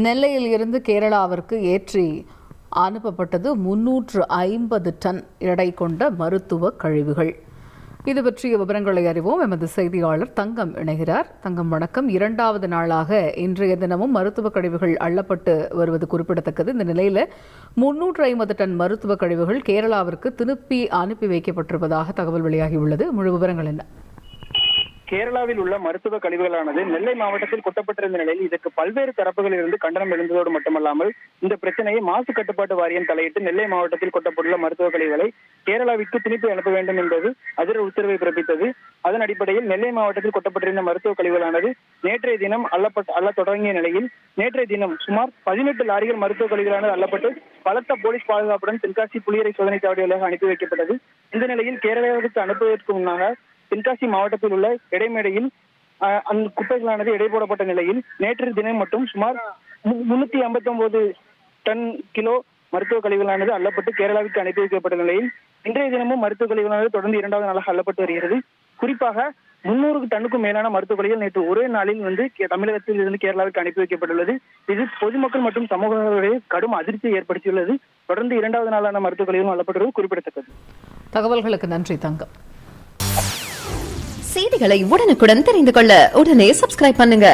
நெல்லையில் இருந்து கேரளாவிற்கு ஏற்றி அனுப்பப்பட்டது 350 டன் எடை கொண்ட மருத்துவ கழிவுகள். இது பற்றிய விவரங்களை அறிவோம். எமது செய்தியாளர் தங்கம் இணைகிறார். தங்கம், வணக்கம். 2வது நாளாக இன்றைய தினமும் மருத்துவ கழிவுகள் அள்ளப்பட்டு வருவது குறிப்பிடத்தக்கது. இந்த நிலையில் 350 டன் மருத்துவ கழிவுகள் கேரளாவிற்கு திருப்பி அனுப்பி வைக்கப்பட்டிருப்பதாக தகவல் வெளியாகியுள்ளது. முழு விவரங்கள் என்ன? கேரளாவில் உள்ள மருத்துவ கழிவுகளானது நெல்லை மாவட்டத்தில் கொட்டப்பட்டிருந்த நிலையில் இதற்கு பல்வேறு தரப்புகளில் இருந்து கண்டனம் எழுந்ததோடு மட்டுமல்லாமல் இந்த பிரச்சனையை மாசு கட்டுப்பாட்டு வாரியம் தலையிட்டு நெல்லை மாவட்டத்தில் கொட்டப்பட்டுள்ள மருத்துவ கழிவுகளை கேரளாவிற்கு திருப்பி அனுப்ப வேண்டும் என்பது அதிர உத்தரவை பிறப்பித்தது. அதன் அடிப்படையில் நெல்லை மாவட்டத்தில் கொட்டப்பட்டிருந்த மருத்துவ கழிவுகளானது நேற்றைய தினம் அள்ள தொடங்கிய நிலையில் நேற்றைய தினம் சுமார் 18 லாரிகள் மருத்துவ கழிவுகளானது அள்ளப்பட்டு பலத்த போலீஸ் பாதுகாப்புடன் தென்காசி புலியரை சோதனை சாவடியாக அனுப்பி வைக்கப்பட்டது. இந்த நிலையில் கேரளாவிற்கு அனுப்புவதற்கு முன்னாக தென்காசி மாவட்டத்தில் உள்ள இடைமேடையில் அந்த குப்பைகளானது எடை போடப்பட்ட நிலையில் நேற்று தினம் மட்டும் சுமார் 359 டன் கிலோ மருத்துவ கழிவுகளானது அள்ளப்பட்டு கேரளாவிற்கு அனுப்பி வைக்கப்பட்ட நிலையில் இன்றைய தினமும் மருத்துவ கழிவுகளானது தொடர்ந்து 2வது நாளாக அள்ளப்பட்டு வருகிறது. குறிப்பாக 300 டன்னுக்கும் மேலான மருத்துவ கழிவுகள் நேற்று ஒரே நாளில் தமிழகத்தில் இருந்து கேரளாவிற்கு அனுப்பி வைக்கப்பட்டுள்ளது. இது பொதுமக்கள் மற்றும் சமூகங்களிடையே கடும் அதிர்ச்சியை ஏற்படுத்தியுள்ளது. தொடர்ந்து 2வது நாளான மருத்துவ கழிவுகள் அள்ளப்பட்டுள்ளது குறிப்பிடத்தக்கது. தகவல்களுக்கு நன்றி தங்கம். செய்திகளை உடனுக்குடன் தெரிந்து கொள்ள உடனே சப்ஸ்கிரைப் பண்ணுங்க.